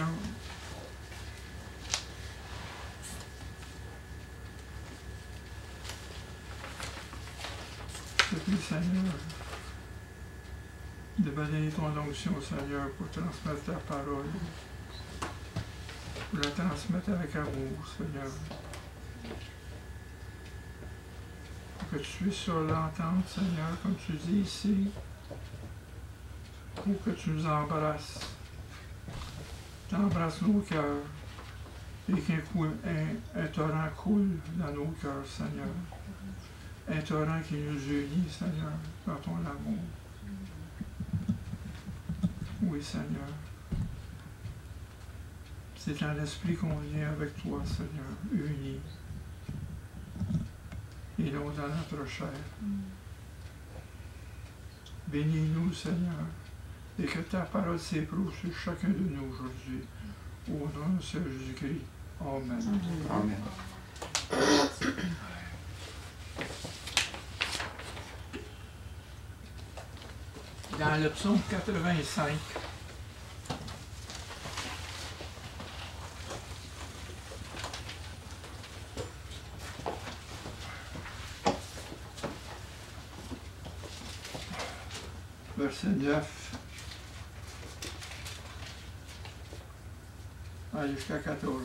Seigneur. Je te prie, Seigneur, de me donner ton onction, Seigneur, pour transmettre ta parole, pour la transmettre avec amour, Seigneur. Pour que tu puisses sur l'entendre, Seigneur, comme tu dis ici, pour que tu nous embrasses. Tu embrasses nos cœurs et qu'un torrent coule dans nos cœurs, Seigneur. Un torrent qui nous unit, Seigneur, dans ton amour. Oui, Seigneur. C'est en esprit qu'on vient avec toi, Seigneur, unis. Et non dans notre chair. Bénis-nous, Seigneur, et que ta parole s'éprouve sur chacun de nous aujourd'hui. Au nom de Jésus-Christ. Amen. Amen. Dans le psaume 85, verset 9 jusqu'à 14.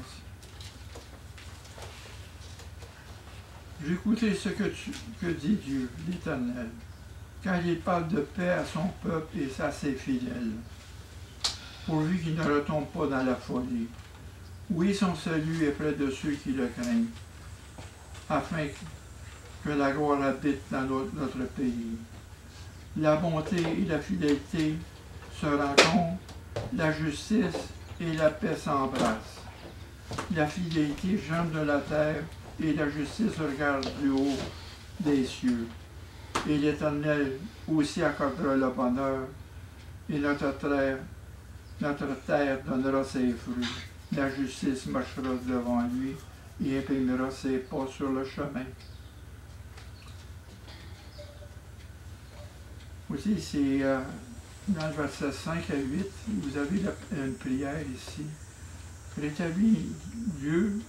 J'écoutais ce que dit Dieu, l'Éternel, quand il parle de paix à son peuple et à ses fidèles, pourvu qu'il ne retombe pas dans la folie. Oui, son salut est près de ceux qui le craignent, afin que la gloire habite dans notre pays. La bonté et la fidélité se rencontrent, la justice et la paix s'embrassent. La fidélité jaillit de la terre et la justice regarde du haut des cieux. Et l'Éternel aussi accordera le bonheur, et notre terre donnera ses fruits. La justice marchera devant lui et imprimera ses pas sur le chemin. Aussi, c'est dans le verset 5 à 8, vous avez une prière ici. Rétablis, Dieu,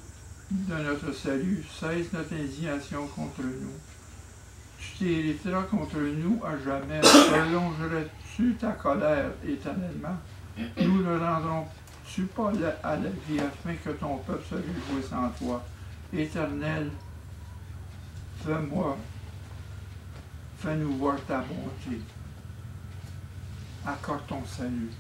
de notre salut, cesse notre indignation contre nous. Tu t'irriteras contre nous à jamais. Prolongerais-tu ta colère éternellement? Nous ne rendrons-tu pas à la vie afin que ton peuple se réjouisse en toi? Éternel, fais-nous voir ta bonté. Accorde ton salut.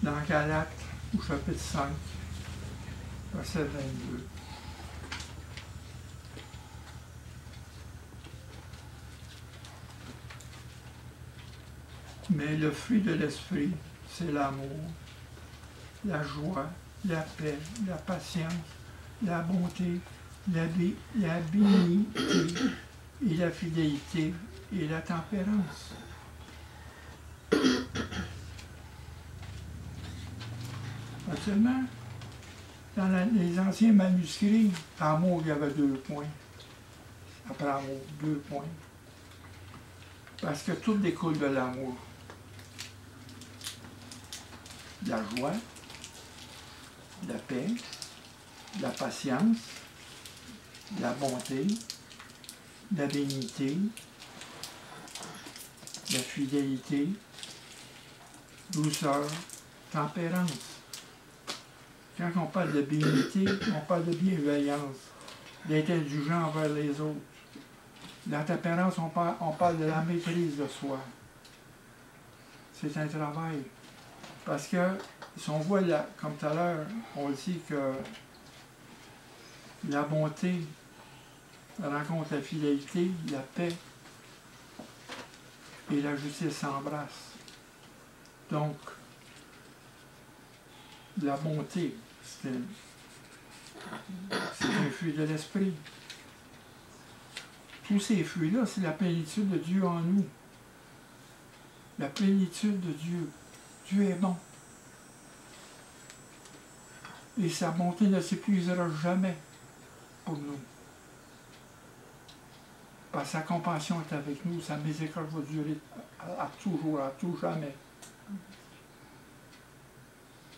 Dans Galates, au chapitre 5, verset 22. Mais le fruit de l'esprit, c'est l'amour, la joie, la paix, la patience, la bonté, la bénignité et la fidélité et la tempérance. Actuellement, dans les anciens manuscrits, amour, il y avait 2 points. Après amour, 2 points. Parce que tout découle de l'amour. La joie, la paix, la patience, la bonté, la bénignité, la fidélité, douceur, tempérance. Quand on parle de bénignité, on parle de bienveillance, d'être indulgent envers les autres. Dans la tempérance, on parle de la maîtrise de soi. C'est un travail. Parce que, si on voit, comme tout à l'heure, on dit que la bonté rencontre la fidélité, la paix et la justice s'embrassent. Donc, la bonté, c'est un fruit de l'esprit. Tous ces fruits-là, c'est la plénitude de Dieu en nous. La plénitude de Dieu. Dieu est bon. Et sa bonté ne s'épuisera jamais pour nous. Parce que sa compassion est avec nous, sa miséricorde va durer à toujours, à tout jamais.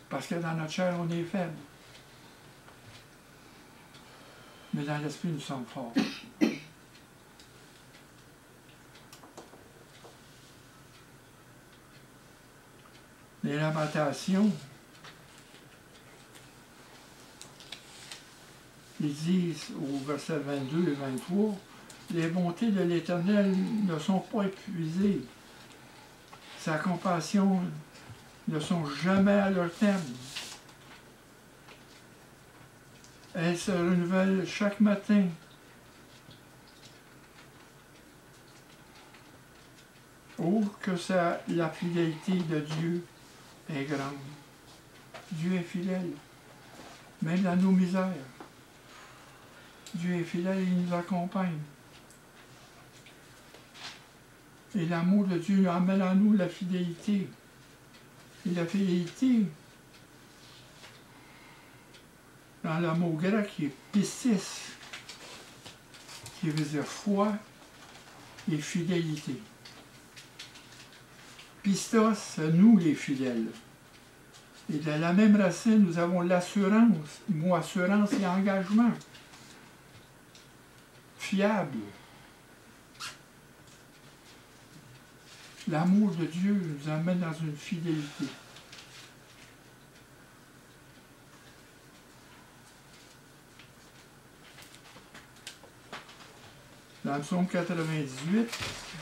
Parce que dans notre chair, on est faible. Mais dans l'esprit, nous sommes forts. Les Lamentations, ils disent au verset 22 et 23, les bontés de l'Éternel ne sont pas épuisées. Sa compassion ne sont jamais à leur terme. Elles se renouvellent chaque matin. Oh, que la fidélité de Dieu est grande. Dieu est fidèle, même dans nos misères. Dieu est fidèle, il nous accompagne. Et l'amour de Dieu amène à nous la fidélité. Et la fidélité, dans le mot grec, qui est pistis, qui veut dire foi et fidélité. Pistos, nous les fidèles. Et de la même racine, nous avons l'assurance, mot assurance et engagement. Fiable. L'amour de Dieu nous amène dans une fidélité. Dans le psaume 98,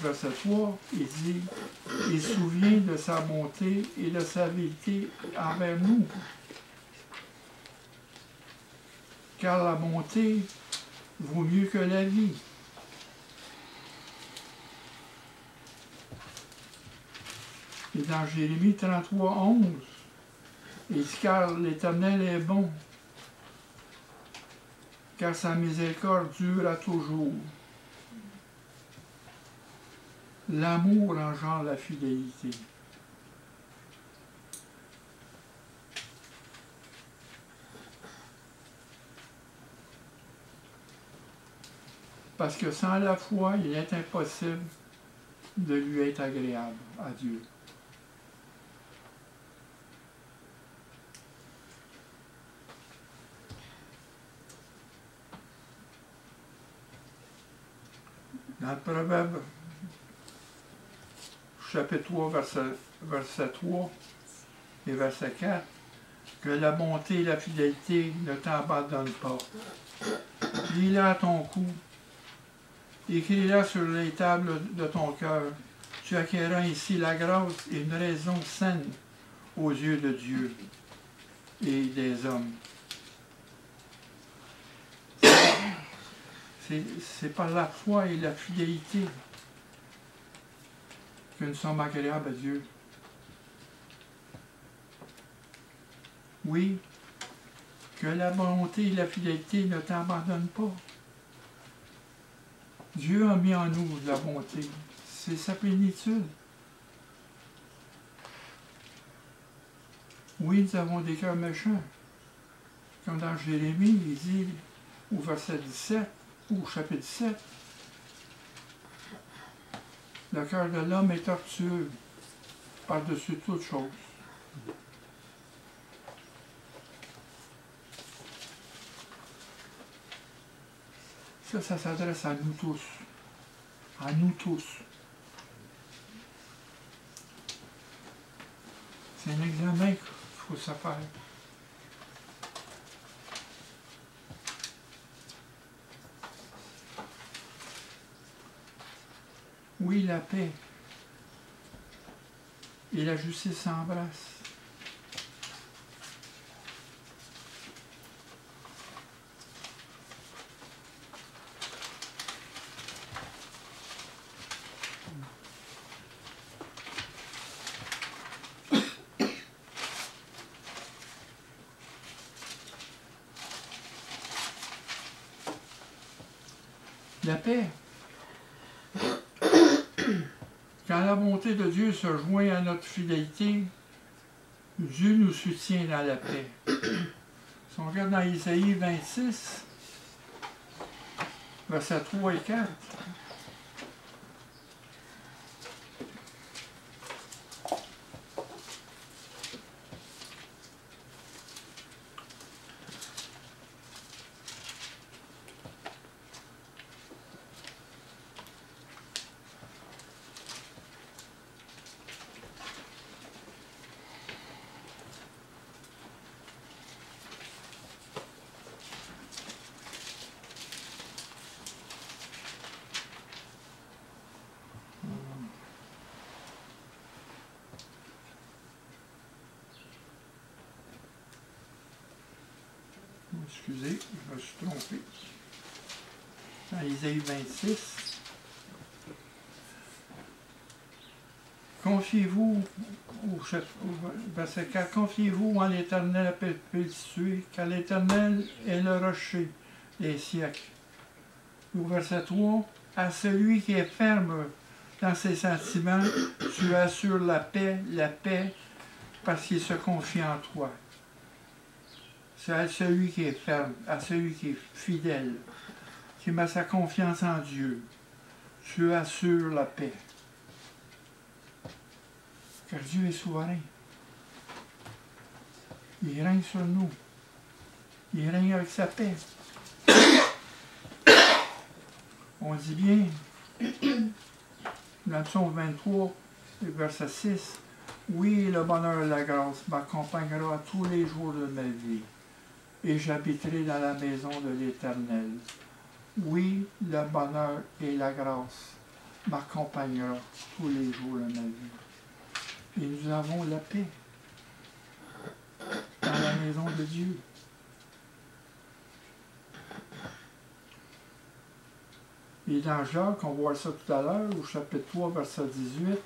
verset 3, il dit « Il se souvient de sa bonté et de sa vérité envers nous. Car la bonté vaut mieux que la vie. » Et dans Jérémie 33, 11, il dit « Car l'Éternel est bon, car sa miséricorde dure à toujours. » L'amour engendre la fidélité. Parce que sans la foi, il est impossible de lui être agréable à Dieu. Dans le Proverbe, chapitre 3, verset 3 et verset 4, que la bonté et la fidélité ne t'abandonnent pas. Lis-la à ton cou, écris-la sur les tables de ton cœur. Tu acquerras ainsi la grâce et une raison saine aux yeux de Dieu et des hommes. C'est par la foi et la fidélité que nous sommes agréables à Dieu. Oui, que la bonté et la fidélité ne t'abandonnent pas. Dieu a mis en nous la bonté. C'est sa plénitude. Oui, nous avons des cœurs méchants. Comme dans Jérémie, il dit au verset 17, ou au chapitre 7, le cœur de l'homme est tortueux par-dessus toute chose. Ça s'adresse à nous tous. À nous tous. C'est un examen qu'il faut se faire. Oui, la paix et la justice s'embrassent. La paix. Quand la bonté de Dieu se joint à notre fidélité, Dieu nous soutient dans la paix. Si on regarde dans Isaïe 26, versets 3 et 4, excusez, je me suis trompé. Dans Isaïe 26, confiez-vous, au verset 4, confiez-vous en l'Éternel à perpétuer, car l'Éternel est le rocher des siècles. Au verset 3, à celui qui est ferme dans ses sentiments, tu assures la paix, parce qu'il se confie en toi. C'est à celui qui est ferme, à celui qui est fidèle, qui met sa confiance en Dieu. Tu assures la paix. Car Dieu est souverain. Il règne sur nous. Il règne avec sa paix. On dit bien, dans le psaume 23, verset 6, « Oui, le bonheur et la grâce m'accompagnera tous les jours de ma vie. Et j'habiterai dans la maison de l'Éternel. Oui, le bonheur et la grâce m'accompagnera tous les jours de ma vie. Et nous avons la paix dans la maison de Dieu. Et dans Jacques, on va voir ça tout à l'heure, au chapitre 3, verset 18,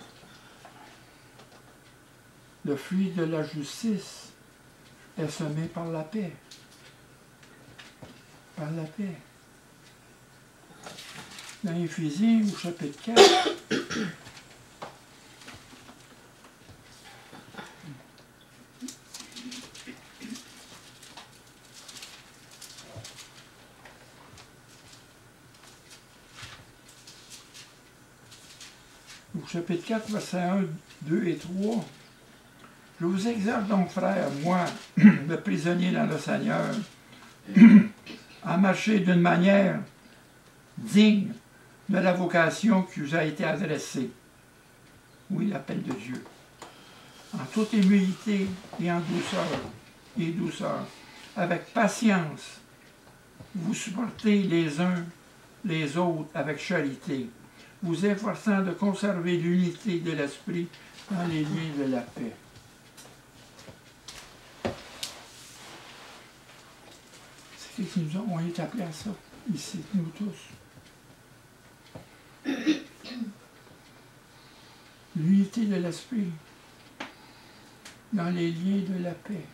le fruit de la justice est semé par la paix. Par la paix. Dans Éphésiens, au chapitre 4, versets 1, 2 et 3, « Je vous exhorte donc, frères, moi, le prisonnier dans le Seigneur, à marcher d'une manière digne de la vocation qui vous a été adressée. » Oui, l'appel de Dieu. « En toute humilité et en douceur, avec patience, vous supportez les uns les autres avec charité, vous efforçant de conserver l'unité de l'esprit dans les liens de la paix. » C'est qui nous ont été appelés à ça, ici, nous tous. L'unité de l'esprit dans les liens de la paix.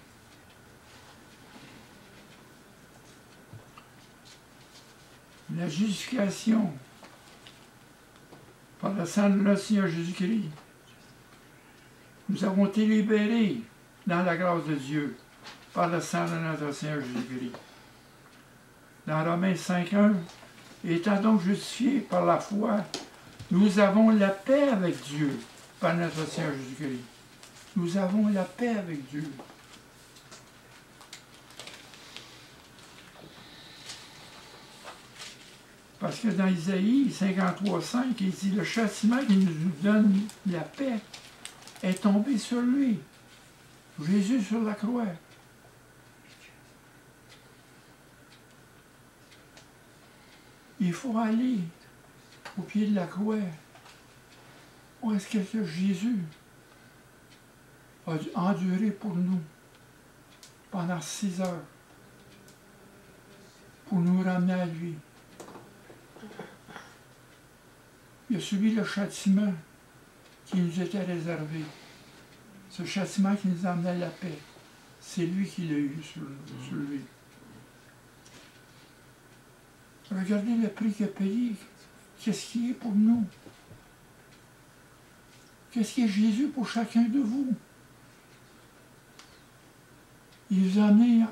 La justification par le sang de notre Seigneur Jésus-Christ. Nous avons été libérés dans la grâce de Dieu par le sang de notre Seigneur Jésus-Christ. Dans Romains 5.1, étant donc justifiés par la foi, nous avons la paix avec Dieu par notre Seigneur Jésus-Christ. Nous avons la paix avec Dieu. Parce que dans Isaïe 53.5, il dit « Le châtiment qui nous donne la paix est tombé sur lui. » Jésus sur la croix. Il faut aller au pied de la croix. Où est-ce que Jésus a enduré pour nous pendant 6 heures pour nous ramener à lui. Il a subi le châtiment qui nous était réservé. Ce châtiment qui nous amenait la paix. C'est lui qui l'a eu sur lui. Regardez le prix qu'il a payé. Qu'est-ce qui est pour nous? Qu'est-ce qui est Jésus pour chacun de vous? Il vous a amené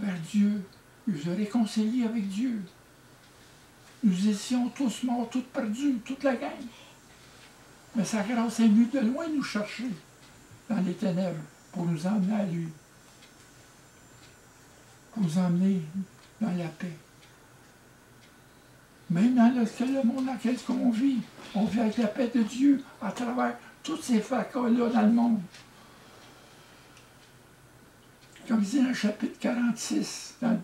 vers Dieu, il nous a réconciliés avec Dieu. Nous étions tous morts, tous perdus, toute la gang. Mais sa grâce est venue de loin nous chercher dans les ténèbres pour nous emmener à lui, pour nous emmener dans la paix. Même dans le monde dans lequel on vit avec la paix de Dieu à travers tous ces fracas-là dans le monde. Comme dit dans le chapitre 46, dans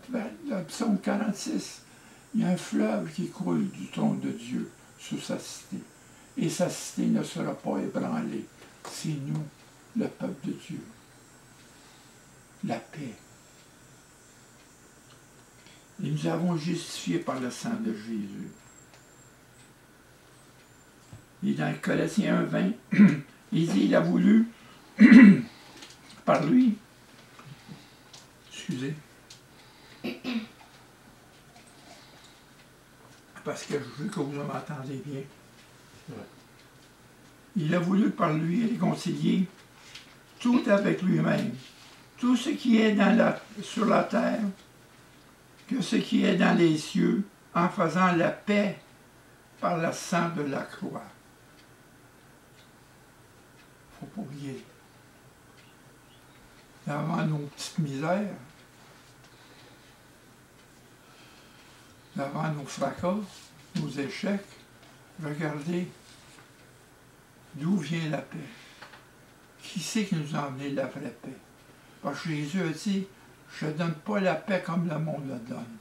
le psaume 46, il y a un fleuve qui coule du trône de Dieu sous sa cité. Et sa cité ne sera pas ébranlée. C'est nous, le peuple de Dieu. La paix. Et nous avons justifié par le sang de Jésus. Et dans Colossiens 1:20, il dit, il a voulu, par lui, excusez, parce que je veux que vous m'entendez bien. Ouais. Il a voulu par lui réconcilier tout avec lui-même, tout ce qui est sur la terre, que ce qui est dans les cieux, en faisant la paix par le sang de la croix. Il ne faut pas oublier. Devant nos petites misères, devant nos fracas, nos échecs, regardez d'où vient la paix. Qui c'est qui nous a emmené la vraie paix? Parce que Jésus a dit, je ne donne pas la paix comme le monde la donne.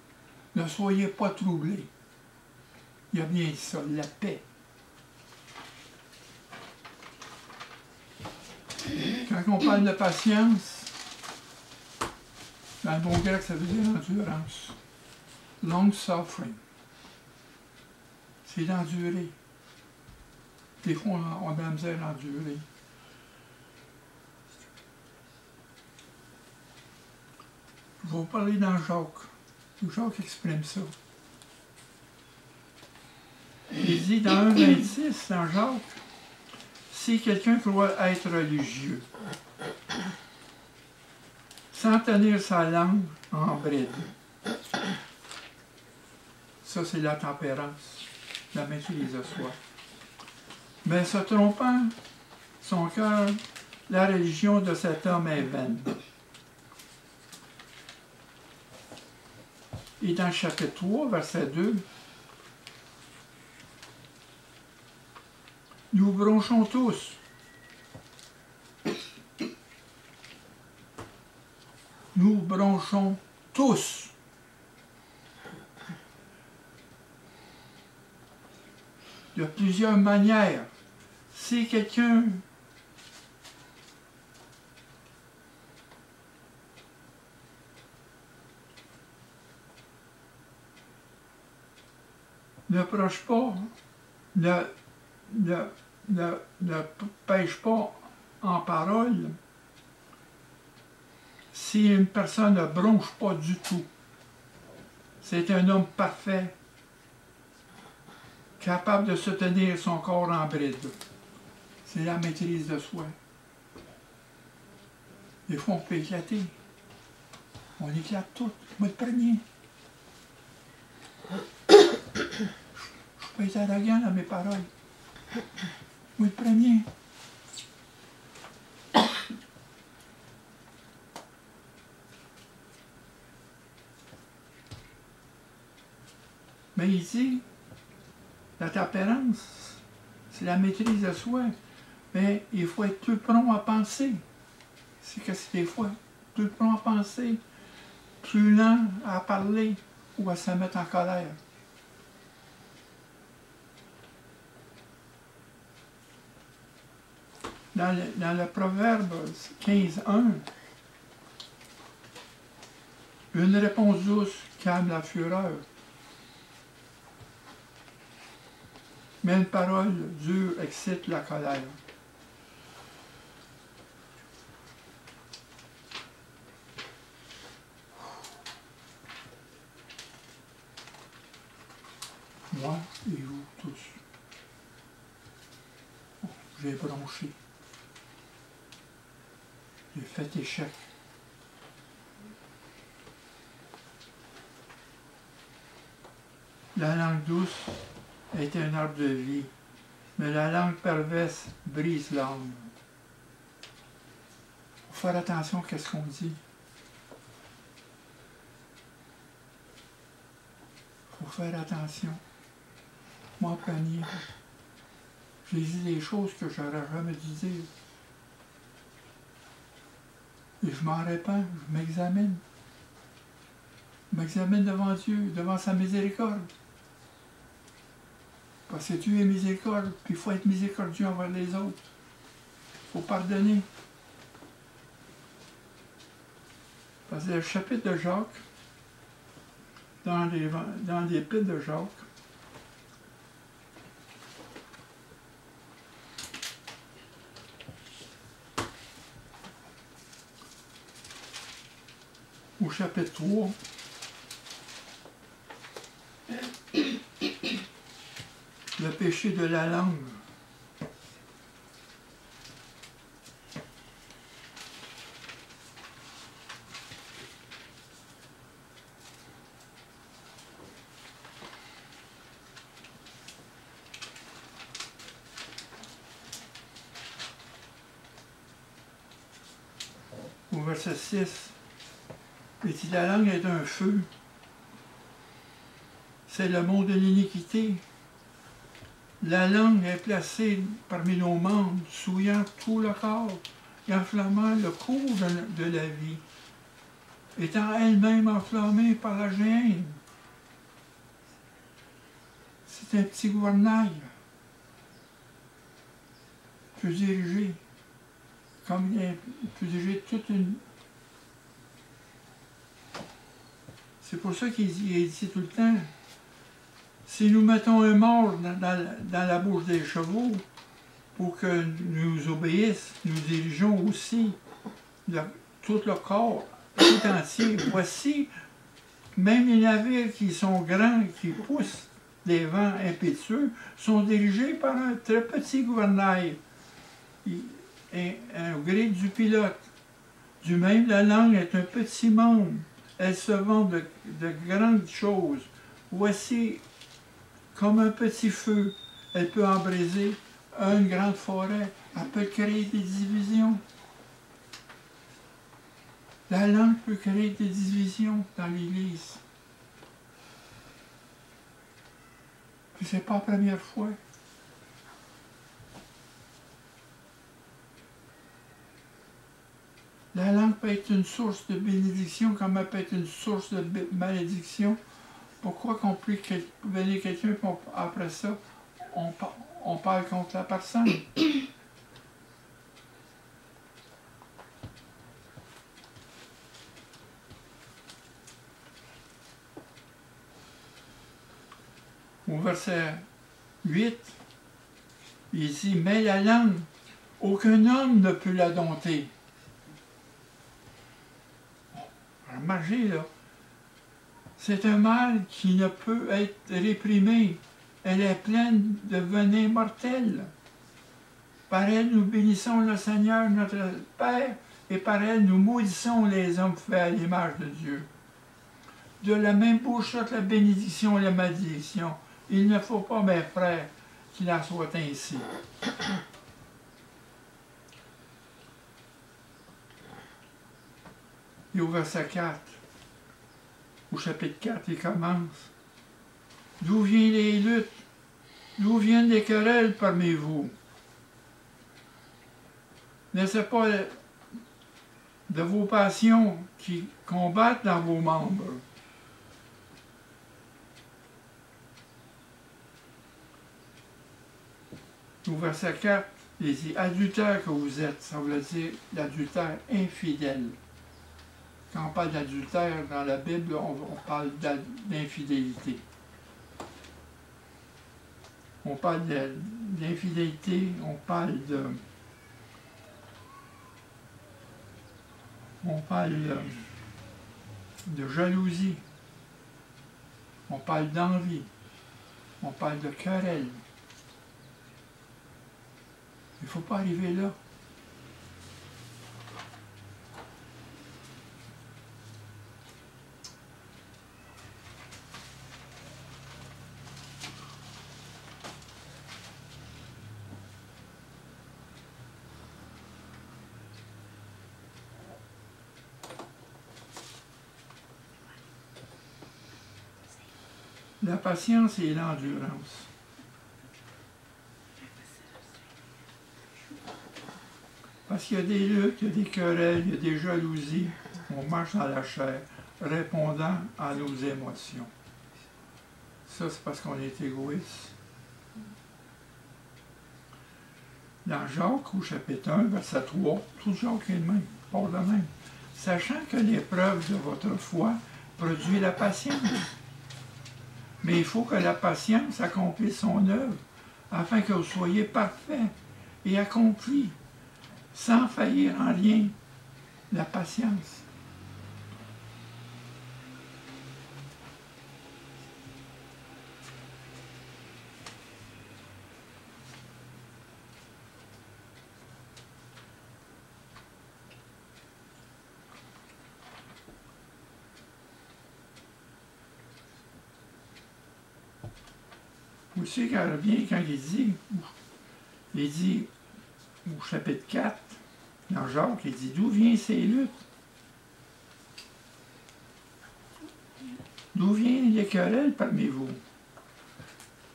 Ne soyez pas troublés. Il y a bien ça, la paix. Quand on parle de patience, dans le bon grec, ça veut dire endurance. Long suffering. C'est d'endurer. Des fois, on a de la misère à endurer. Je vais vous parler dans Jacques. Jacques exprime ça. Il dit dans 1,26, dans Jacques, si quelqu'un croit être religieux, sans tenir sa langue en bride, ça c'est la tempérance, la maîtrise de soi. Mais se trompant, son cœur, la religion de cet homme est vaine. Et dans le chapitre 3, verset 2, nous bronchons tous. Nous bronchons tous. De plusieurs manières. Si quelqu'un ne proche pas, ne pêche pas en parole, si une personne ne bronche pas du tout, c'est un homme parfait, capable de se tenir son corps en bride. C'est la maîtrise de soi. Des fois, on peut éclater. On éclate tout. Moi, le premier. Je peux être arrogant dans mes paroles. Moi, le premier. Mais il dit, la tempérance, c'est la maîtrise de soi. Mais il faut être plus prompt à penser. C'est que c'est des fois plus prompt à penser, plus lent à parler ou à se mettre en colère. Dans le Proverbe 15:1, une réponse douce calme la fureur. Mais une parole dure excite la colère. Moi et vous tous. J'ai bronché. J'ai fait échec. La langue douce est un arbre de vie, mais la langue perverse brise l'âme. Il faut faire attention à ce qu'on dit. Il faut faire attention. Moi, premier, j'ai dit des choses que j'aurais jamais dû dire. Et je m'en répands, je m'examine. Je m'examine devant Dieu, devant sa miséricorde. Parce que Dieu est miséricorde, puis il faut être miséricordieux envers les autres. Il faut pardonner. Parce que le chapitre de Jacques, dans l'épître de Jacques, au chapitre 3, le péché de la langue. Au verset 6, il dit, la langue est un feu. C'est le mot de l'iniquité. La langue est placée parmi nos membres, souillant tout le corps et enflammant le cours de la vie, étant elle-même enflammée par la géhenne. C'est un petit gouvernail. Il peut diriger, comme il peut diriger toute une... C'est pour ça qu'il dit tout le temps, si nous mettons un mort dans la bouche des chevaux, pour que nous obéissent, nous dirigeons aussi tout le corps, tout entier. Voici, même les navires qui sont grands, qui poussent des vents impétueux, sont dirigés par un très petit gouvernail, et au gré du pilote. Du même, la langue est un petit membre. Elle se vend de grandes choses. Voici, comme un petit feu, elle peut embraser une grande forêt. Elle peut créer des divisions. La langue peut créer des divisions dans l'Église. Puis c'est pas la première fois. La langue peut être une source de bénédiction comme elle peut être une source de malédiction. Pourquoi qu'on peut venir quelqu'un et après ça, on parle contre la personne? Au verset 8, il dit, mais la langue, aucun homme ne peut la dompter. Remarquez là, c'est un mal qui ne peut être réprimé. Elle est pleine de venin mortel. Par elle, nous bénissons le Seigneur, notre Père, et par elle, nous maudissons les hommes faits à l'image de Dieu. De la même bouche sortent la bénédiction et la malédiction. Il ne faut pas, mes frères, qu'il en soit ainsi. Et au verset 4, au chapitre 4, il commence. D'où viennent les luttes? D'où viennent les querelles parmi vous? N'est-ce pas de vos passions qui combattent dans vos membres? Au verset 4, il dit, adultère que vous êtes, ça veut dire l'adultère infidèle. Quand on parle d'adultère dans la Bible, on parle d'infidélité. On parle d'infidélité, on parle de jalousie, on parle d'envie, on parle de querelle. Il ne faut pas arriver là. La patience et l'endurance. Parce qu'il y a des luttes, il y a des querelles, il y a des jalousies. On marche dans la chair, répondant à nos émotions. Ça, c'est parce qu'on est égoïste. Dans Jacques, au chapitre 1, verset 3, tout Jacques est le même, part de même. Sachant que l'épreuve de votre foi produit la patience. Mais il faut que la patience accomplisse son œuvre, afin que vous soyez parfaits et accomplis, sans faillir en rien. La patience. Vous savez qu'elle revient quand il dit au chapitre 4, dans Jacques, il dit, d'où viennent ces luttes? D'où viennent les querelles parmi vous?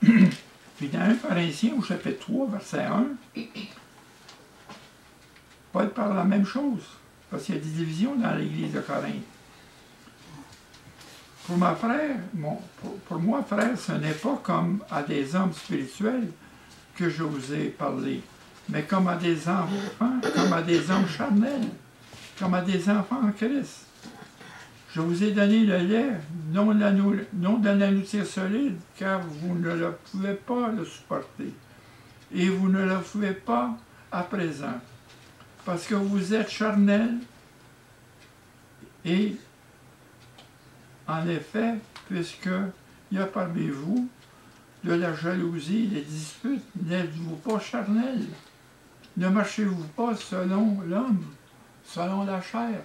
Puis dans 1 Corinthiens, au chapitre 3, verset 1, Paul parle la même chose, parce qu'il y a des divisions dans l'église de Corinthe. Pour moi, frère, ce n'est pas comme à des hommes spirituels que je vous ai parlé, mais comme à des enfants, comme à des hommes charnels, comme à des enfants en Christ. Je vous ai donné le lait, non de la nourriture solide, car vous ne le pouvez pas le supporter. Et vous ne le pouvez pas à présent, parce que vous êtes charnels et en effet, puisqu'il y a parmi vous de la jalousie, des disputes, n'êtes-vous pas charnels? Ne marchez-vous pas selon l'homme, selon la chair?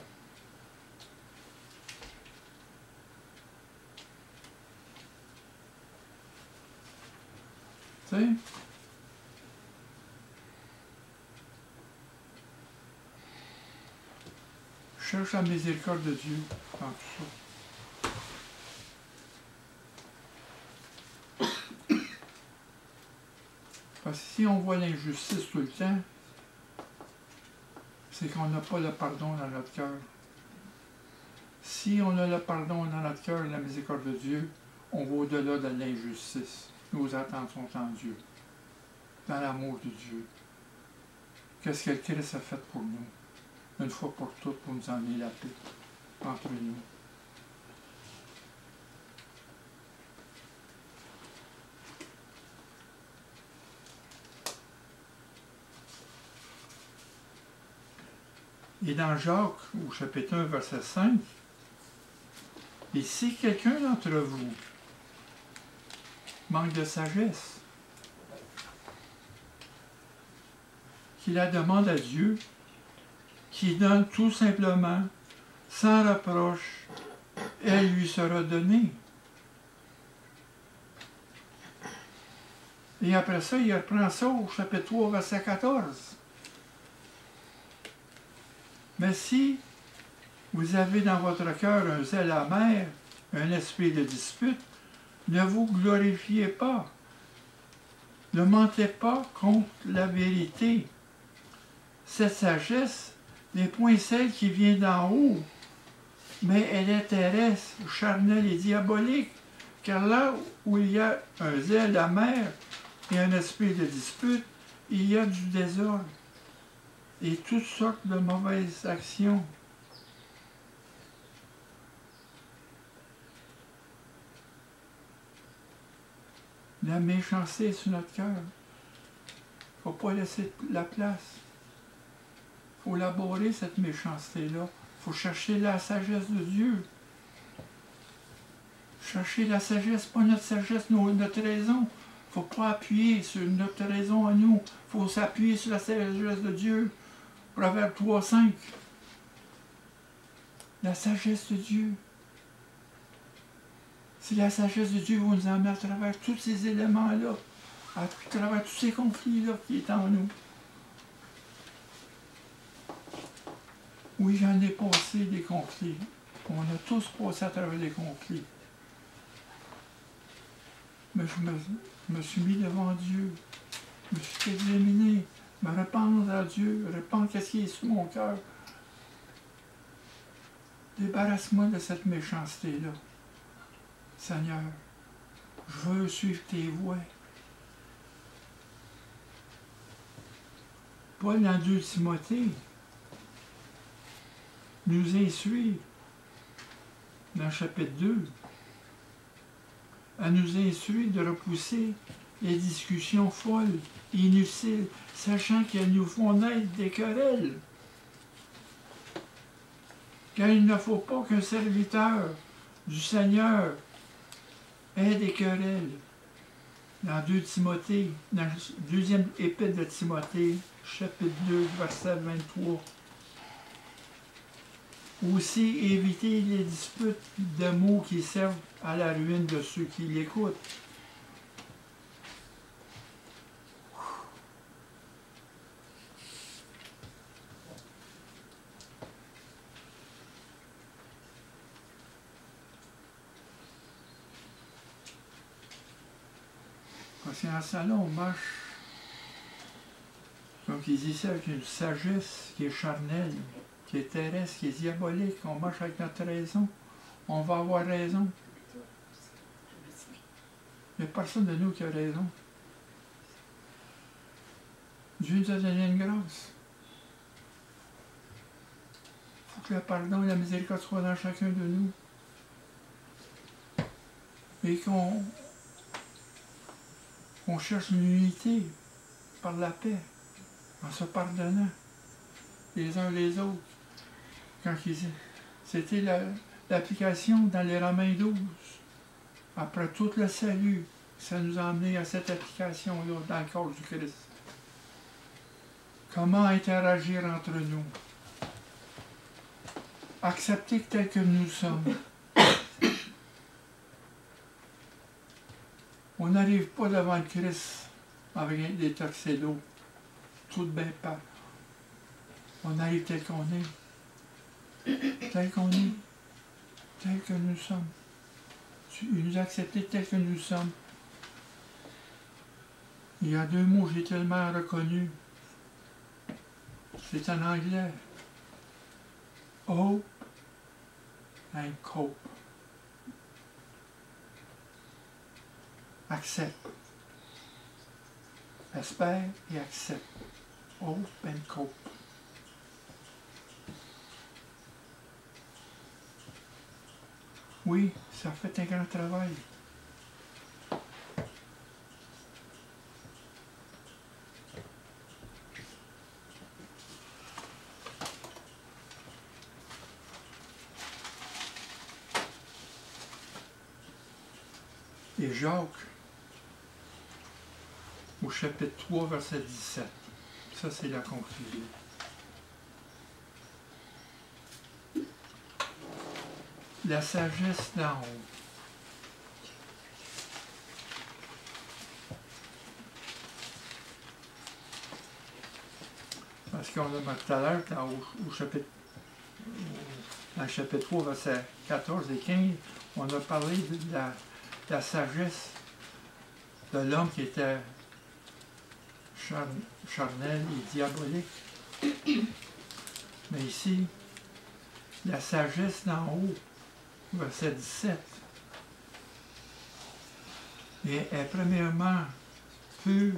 Tu sais? Cherche la miséricorde de Dieu dans tout ça. Parce que si on voit l'injustice tout le temps, c'est qu'on n'a pas le pardon dans notre cœur. Si on a le pardon dans notre cœur et la miséricorde de Dieu, on va au-delà de l'injustice. Nos attentes sont en Dieu, dans l'amour de Dieu. Qu'est-ce que le Christ a fait pour nous, une fois pour toutes, pour nous emmener la paix entre nous. Et dans Jacques, au chapitre 1, verset 5, « Et si quelqu'un d'entre vous manque de sagesse, qu'il la demande à Dieu, qui donne tout simplement, sans reproche, elle lui sera donnée. » Et après ça, il reprend ça au chapitre 3, verset 14. Mais si vous avez dans votre cœur un zèle amer, un esprit de dispute, ne vous glorifiez pas. Ne mentez pas contre la vérité. Cette sagesse n'est point celle qui vient d'en haut, mais elle est terrestre, charnelle et diabolique, car là où il y a un zèle amer et un esprit de dispute, il y a du désordre et toutes sortes de mauvaises actions. La méchanceté sur notre cœur. Il ne faut pas laisser la place. Il faut laborer cette méchanceté-là. Il faut chercher la sagesse de Dieu. Chercher la sagesse, pas notre sagesse, notre raison. Il ne faut pas appuyer sur notre raison à nous. Il faut s'appuyer sur la sagesse de Dieu. Proverbe 3, 5. La sagesse de Dieu. C'est la sagesse de Dieu qui va nous emmener à travers tous ces éléments-là, à travers tous ces conflits-là qui sont en nous. Oui, j'en ai passé des conflits. On a tous passé à travers des conflits. mais je me suis mis devant Dieu, je me suis examiné, me répandre à Dieu, répandre qu'est-ce qui est sous mon cœur. Débarrasse-moi de cette méchanceté-là. Seigneur, je veux suivre tes voies. Paul, dans 2 Timothée, nous instruit, dans le chapitre 2, à nous instruire de repousser les discussions folles, inutiles, sachant qu'elles nous font naître des querelles. Car il ne faut pas qu'un serviteur du Seigneur ait des querelles. Dans 2 Timothée, dans la deuxième épître de Timothée, chapitre 2, verset 23. Aussi, éviter les disputes de mots qui servent à la ruine de ceux qui l'écoutent. Parce qu'en salon, on marche, donc il dit ça, avec une sagesse qui est charnelle, qui est terrestre, qui est diabolique. On marche avec notre raison, on va avoir raison. Il n'y a personne de nous qui a raison. Dieu nous a donné une grâce. Il faut que le pardon et la miséricorde soient dans chacun de nous. Et qu'on cherche une unité par la paix, en se pardonnant les uns les autres. C'était l'application dans les Romains 12. Après tout le salut, ça nous a amené à cette application-là dans le corps du Christ. Comment interagir entre nous? Accepter tel que nous sommes. On n'arrive pas devant le Christ avec des tuxedos, tout bien pas. On arrive tel qu'on est. Tel qu'on est. Tel que nous sommes. Il nous a acceptés tel que nous sommes. Il y a 2 mots que j'ai tellement reconnus. C'est en anglais. Hope and cope. Accepte. Espère et accepte. Hope and cope. Oui, ça fait un grand travail. Et Jacques, au chapitre 3, verset 17. Ça, c'est la conclusion. La sagesse d'en haut. Parce qu'on a tout à l'heure, au chapitre, dans le chapitre 3, verset 14 et 15, on a parlé de la sagesse de l'homme qui était charnel et diabolique. Mais ici, la sagesse d'en haut, verset 17, est premièrement pure,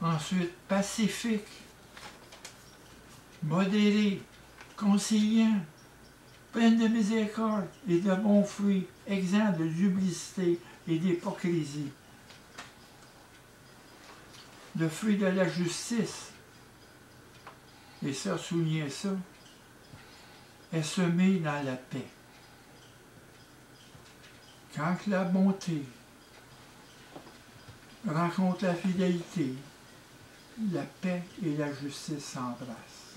ensuite pacifique, modérée, conciliant, pleine de miséricorde et de bons fruits, exempt de duplicité et d'hypocrisie. Le fruit de la justice, et ça, soulignez ça, est semé dans la paix. Quand la bonté rencontre la fidélité, la paix et la justice s'embrassent.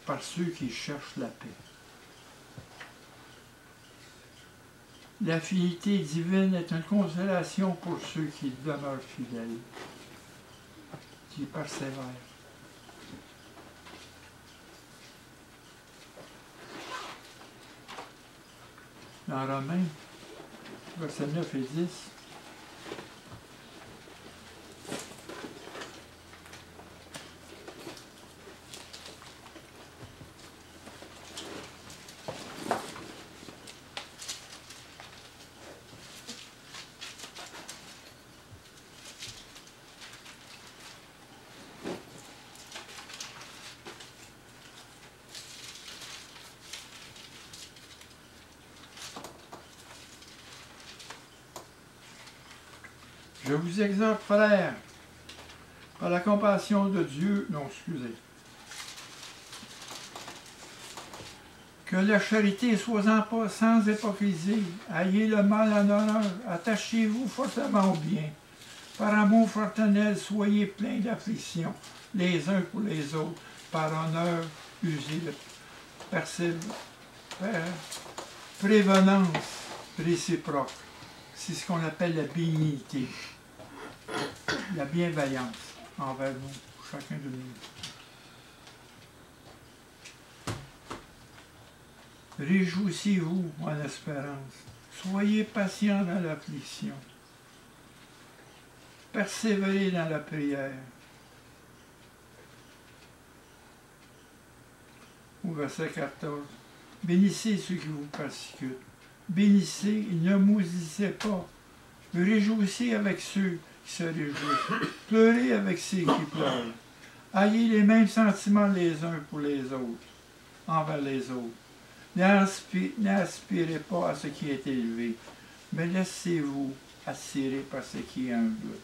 Par ceux qui cherchent la paix. La fidélité divine est une consolation pour ceux qui demeurent fidèles, qui persévèrent. dans Romains, versets 9 et 10. Je vous exhorte, frères, par la compassion de Dieu, que la charité soit sans hypocrisie, ayez le mal en honneur, attachez-vous fortement au bien. Par amour fraternel, soyez pleins d'affliction, les uns pour les autres, par honneur, usez de prévenance réciproque. C'est ce qu'on appelle la bénignité, la bienveillance envers nous, chacun de nous. Réjouissez-vous en espérance. Soyez patients dans l'affliction. Persévérez dans la prière. Au verset 14. Bénissez ceux qui vous persécutent. Bénissez et ne maudissez pas. Réjouissez avec ceux qui se réjouissent. Pleurez avec ceux qui pleurent. Ayez les mêmes sentiments les uns pour les autres, envers les autres. N'aspirez pas à ce qui est élevé, mais laissez-vous attirer par ce qui est humble.